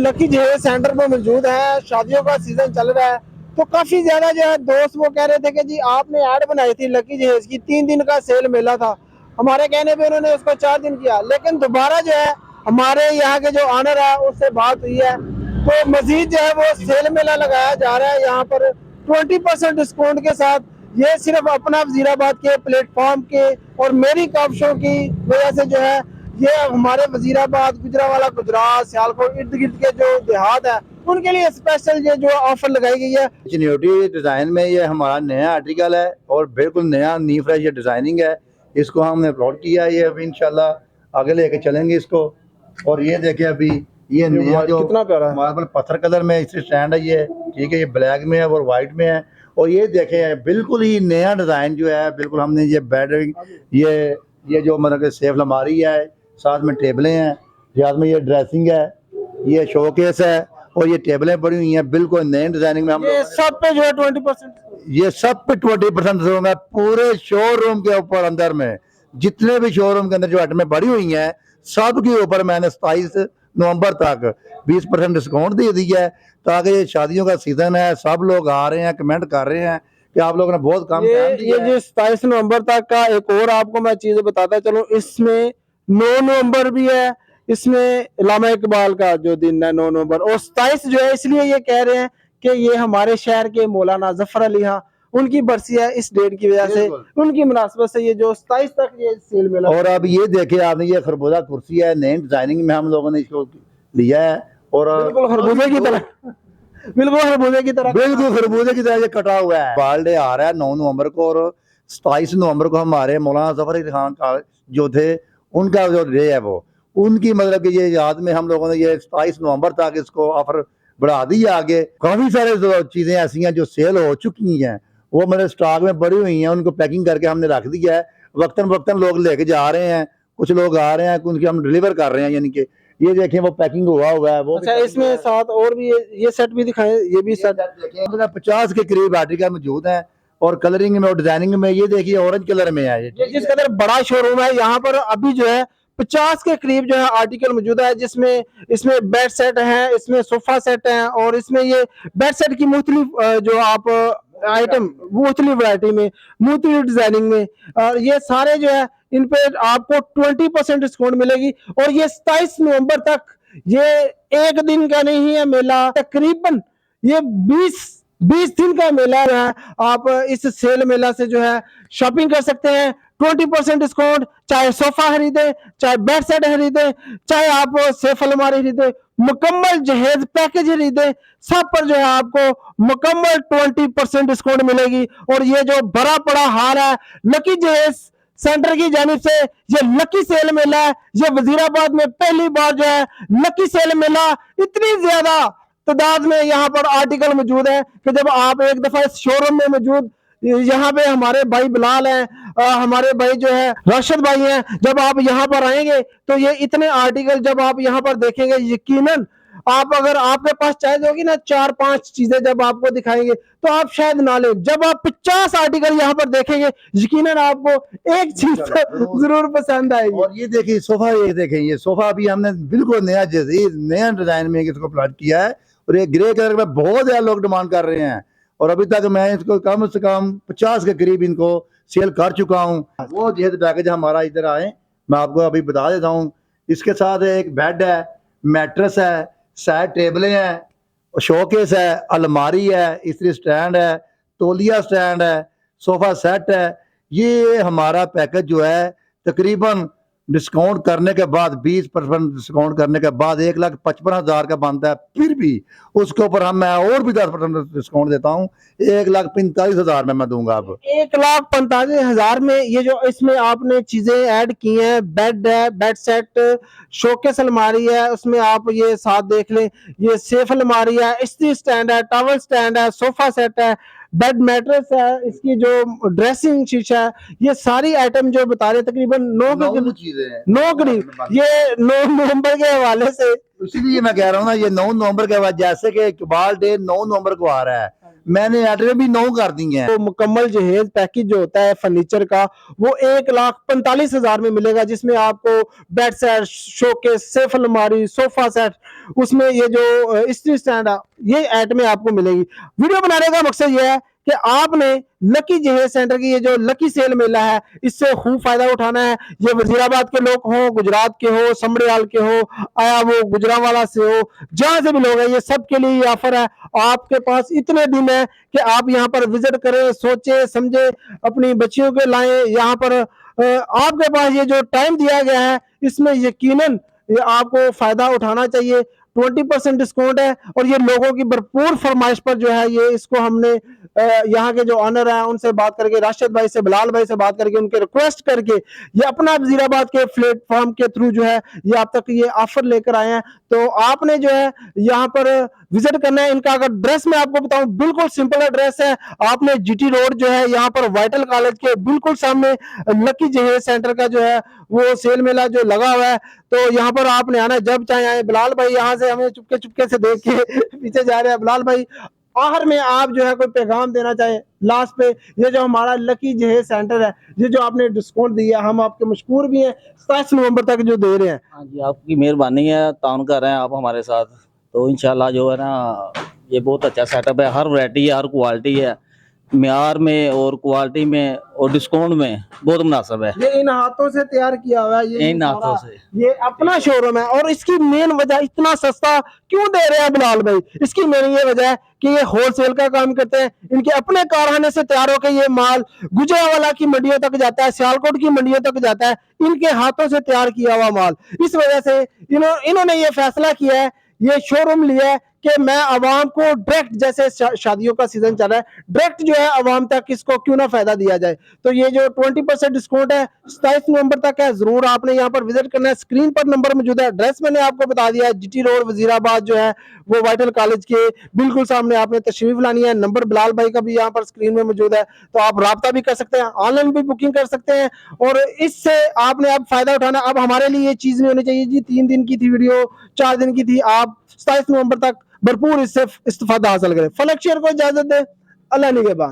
Lucky जहेज centre पर मौजूद है। शादियों का सीजन चल रहा है तो काफी ज्यादा जो है दोस्त वो कह रहे थे कि जी आपने ऐड बनाई थी लकी जहेज की, 3 दिन का सेल मेला था। हमारे कहने पे उन्होंने उसको 4 दिन किया, लेकिन दोबारा जो है हमारे यहाँ के जो ऑनर है उससे बात हुई है तो मजीद जो है वो सेल मेला लगाया जा रहा है यहाँ पर 20% डिस्काउंट के साथ। ये सिर्फ अपना वजीराबाद के प्लेटफॉर्म के और मेरी कॉप शो की वजह से जो है ये हमारे वजीराबाद, गुजरावाला, गुजरात, सियालकोट इर्द गिर्द के जो देहात है उनके लिए स्पेशल ये जो ऑफर लगाई गई है। इंजीनियरिटी डिज़ाइन में ये हमारा नया आर्टिकल है और बिल्कुल नया नी फ्रेश ये डिज़ाइनिंग है। इसको हमने अपलोड किया है, ये अभी इंशाल्लाह आगे लेके चलेंगे इसको। और ये देखिए अभी ये नया जो कितना प्यारा है, मार्बल पत्थर कलर में इससे स्टैंड है ये, ठीक है, ये ब्लैक में है और वाइट में है। और ये देखें बिल्कुल ही नया डिज़ाइन जो है, बिल्कुल हमने ये बेड ये जो मतलब कि सेफ अलमारी है, साथ में टेबलें हैं, साथ में ये ड्रेसिंग है, ये शोकेस है और ये टेबलें पड़ी हुई हैं बिल्कुल नए डिजाइनिंग में। हम ये सब पे जो है 20%, ये सब पे 20% रूम है पूरे शोरूम के ऊपर। अंदर में जितने भी शोरूम के अंदर जो आइटमें पड़ी हुई हैं सब के ऊपर मैंने 27 नवंबर तक 20% डिस्काउंट दे दिया है, ताकि ये शादियों का सीजन है, सब लोग आ रहे हैं, कमेंट कर रहे हैं कि आप लोगों ने बहुत कम टाइम दिया है। ये जो 27 नवंबर तक का एक और आपको मैं चीज बताता चलूं, इसमें 9 नवंबर भी है, इसमें इलामा इकबाल का जो दिन है 9 नवंबर, और 27 जो है इसलिए ये कह रहे हैं कि ये हमारे शहर के मौलाना जफर अली खां उनकी बरसी है, इस डेट की वजह से, उनकी मुनासबत से ये जो 27 तक ये सेल मिला। और अब ये देखिए आपने, ये खरबूजा कुर्सी है, नई डिजाइनिंग में हम लोगों ने इसको लिया है और बिल्कुल खरबूजे की तरह, बिल्कुल खरबूजे की तरह, बिल्कुल खरबूजे की तरह ये कटा हुआ है। बर्थडे आ रहा है 9 नवंबर को और 27 नवंबर को हमारे मौलाना जफर अली खान का जो थे उनका जो डे है वो, उनकी मतलब कि ये याद में हम लोगों ने ये 27 नवंबर तक इसको ऑफर बढ़ा दिया। आगे काफी सारे चीजें ऐसी हैं जो सेल हो चुकी हैं, वो मेरे स्टॉक में पड़ी हुई हैं, उनको पैकिंग करके हमने रख दिया है। वक्तन वक्तन लोग लेके जा रहे हैं, कुछ लोग आ रहे हैं, उनकी हम डिलीवर कर रहे हैं, यानी कि ये देखें वो पैकिंग हुआ है वो। अच्छा, इसमें साथ और भी ये सेट भी दिखाएं, ये भी सेट देखें 50 के करीब आर्टिकल मौजूद है और कलरिंग में और डिजाइनिंग में ये देखिए ऑरेंज कलर में है। ये जिस कदर बड़ा शोरूम है यहाँ पर अभी जो है 50 के करीब जो है आर्टिकल मौजूद है, जिसमें इसमें बेड सेट है, इसमें सोफा सेट है और इसमें ये बेड सेट की मुख्तलिफ जो आप आइटम मुख्तलिफ वैरायटी में, मुख्तलिफ डिजाइनिंग में, और ये सारे जो है इन पे आपको 20% डिस्काउंट मिलेगी। और ये 27 नवंबर तक, ये एक दिन का नहीं है मेला, तकरीबन ये 20 दिन का मेला है। आप इस सेल मेला से जो है शॉपिंग कर सकते हैं, 20% डिस्काउंट, चाहे सोफा खरीदे, चाहे बेड सेट खरीदे, चाहे आप सेफ अलमारी खरीदे, मुकम्मल जहेज पैकेज खरीदे, सब पर जो है आपको मुकम्मल 20% डिस्काउंट मिलेगी। और ये जो बड़ा पड़ा हाल है लकी जहेज सेंटर की जानिब से, ये लकी सेल मेला है, ये वजीराबाद में पहली बार जो है लकी सेल मेला, इतनी ज्यादा तादाद में यहाँ पर आर्टिकल मौजूद है कि जब आप एक दफा इस शोरूम में मौजूद, यहाँ पे हमारे भाई बिलाल हैं, हमारे भाई जो है राशिद भाई हैं, जब आप यहाँ पर आएंगे तो ये इतने आर्टिकल जब आप यहाँ पर देखेंगे, यकीनन आप, अगर आपके पास चॉइस होगी ना 4-5 चीजें जब आपको दिखाएंगे तो आप शायद ना लें। जब आप 50 आर्टिकल यहाँ पर देखेंगे यकीनन आपको एक चीज जरूर पसंद आएगी। और ये देखिए सोफा, ये देखें ये सोफा अभी हमने बिल्कुल नया जदीद नया डिजाइन में इसको प्लॉट किया है और ये ग्रे कलर में बहुत ज्यादा लोग डिमांड कर रहे हैं और अभी तक मैं इसको कम से कम 50 के करीब इनको सेल कर चुका हूँ। वो जहेज पैकेज हमारा इधर आए, मैं आपको अभी बता देता हूँ। इसके साथ एक बेड है, मैट्रेस है, साइड टेबलें हैं, शोकेस है, अलमारी है, इस्त्री स्टैंड है, तौलिया स्टैंड है, सोफा सेट है। ये हमारा पैकेज जो है तकरीबन डिस्काउंट करने के बाद 20% डिस्काउंट करने के बाद 1,55,000 का बनता है, फिर भी उसके ऊपर हम मैं और भी 10% डिस्काउंट देता हूँ, 1,45,000 में मैं दूंगा। अब 1,45,000 में ये जो इसमें आपने चीजें ऐड की हैं, बेड है, बेड सेट, शोकेस अलमारी है, उसमें आप ये साथ देख लें, ये सेफ अलमारी है, इस्त्री स्टैंड है, टॉवल स्टैंड है, सोफा सेट है, बेड मैट्रेस है, इसकी जो ड्रेसिंग शीशा है, ये सारी आइटम जो बता रहे तकरीबन 9 करीब, ये 9 नवंबर के हवाले से, इसलिए मैं कह रहा हूँ ना, ये 9 नवंबर के बाद, जैसे कि इकबाल डे 9 नवंबर को आ रहा है, मैंने एड्रेस भी 9 कर दी है। तो मुकम्मल जहेज पैकेज जो होता है फर्नीचर का वो 1,45,000 में मिलेगा, जिसमें आपको बेड सेट, शोकेस, सेफ अलमारी, सोफा सेट, उसमें ये जो स्त्री स्टैंड है, ये आइटमें आपको मिलेगी। वीडियो बनाने का मकसद ये है कि आपने लकी जहेज सेंटर की ये जो लकी सेल मेला है इससे खूब फायदा उठाना है। ये वजीराबाद के लोग हो, गुजरात के हो, समड़ियाल के हो, आया वो गुजरांवाला से हो, जहां से भी लोग हैं, ये सब के लिए ये ऑफर है। आपके पास इतने दिन है कि आप यहाँ पर विजिट करें, सोचे समझे, अपनी बच्चियों के लाएं यहाँ पर। आपके पास ये जो टाइम दिया गया है इसमें यकीनन ये आपको फायदा उठाना चाहिए। 20% डिस्काउंट है और ये लोगों की भरपूर फरमाइश पर जो है ये इसको हमने यहाँ के जो ऑनर हैं उनसे बात करके, राशिद भाई से, बिलाल भाई से बात करके, उनके रिक्वेस्ट करके ये अपना वजीराबाद के प्लेटफॉर्म के थ्रू जो है ये आप तक ये ऑफर लेकर आए हैं। तो आपने जो है यहाँ पर विजिट करना है। इनका अगर एड्रेस मैं आपको बताऊं, बिल्कुल सिंपल एड्रेस है। आपने जीटी रोड जो है यहाँ पर वाइटल कॉलेज के बिल्कुल सामने लकी जहेज सेंटर का जो है वो सेल मेला जो लगा हुआ है, तो यहाँ पर आपने आना है, जब चाहे आए। बिलाल भाई यहाँ से हमें चुपके चुपके से देख के पीछे जा रहे हैं। बिलाल भाई, आखिर में आप जो है कोई पैगाम देना चाहे लास्ट पे, ये जो हमारा लकी जहेज सेंटर है, ये जो आपने डिस्काउंट दिया, हम आपके मशकूर भी हैं, 27 नवंबर तक जो दे रहे हैं। हाँ जी, आपकी मेहरबानी है, ताउन कर रहे हैं आप हमारे साथ। तो इंशाल्लाह जो है ना ये बहुत अच्छा सेटअप है, हर वैरायटी है, हर क्वालिटी है, म्यार में और क्वालिटी में और डिस्काउंट में बहुत मुनासिब है। ये इन हाथों से तैयार किया हुआ है, ये इन हाथों से ये अपना शोरूम है। और इसकी मेन वजह इतना सस्ता क्यों दे रहे हैं बिलाल भाई, इसकी मेन ये वजह है कि ये होलसेल का काम करते हैं। इनके अपने कारखाने से तैयार होकर ये माल गुजरांवाला की मंडियों तक जाता है, सियालकोट की मंडियों तक जाता है, इनके हाथों से तैयार किया हुआ माल। इस वजह से इन्होंने ये फैसला किया है, ये शोरूम लिया है कि मैं आवाम को डायरेक्ट, जैसे शादियों का सीजन चल रहा है, डायरेक्ट जो है आवाम तक इसको क्यों ना फायदा दिया जाए। तो ये जो 20% डिस्काउंट है 27 नवंबर तक है, जरूर आपने यहाँ पर विजिट करना है। स्क्रीन पर नंबर मौजूद है, एड्रेस मैंने आपको बता दिया है, जीटी रोड वजीराबाद जो है वो वाइटल कॉलेज के बिल्कुल सामने आपने तशरीफ लानी है। नंबर बिलाल भाई का भी यहाँ पर स्क्रीन में मौजूद है, तो आप राब्ता भी कर सकते हैं, ऑनलाइन भी बुकिंग कर सकते हैं और इससे आपने अब फायदा उठाना। अब हमारे लिए ये चीज नहीं होनी चाहिए जी 3 दिन की थी वीडियो, 4 दिन की थी, आप 27 नवंबर तक भरपूर इससे इस्तेफादा हासिल करें। फलक शेयर को इजाजत दे, अल्लाह निगहबान।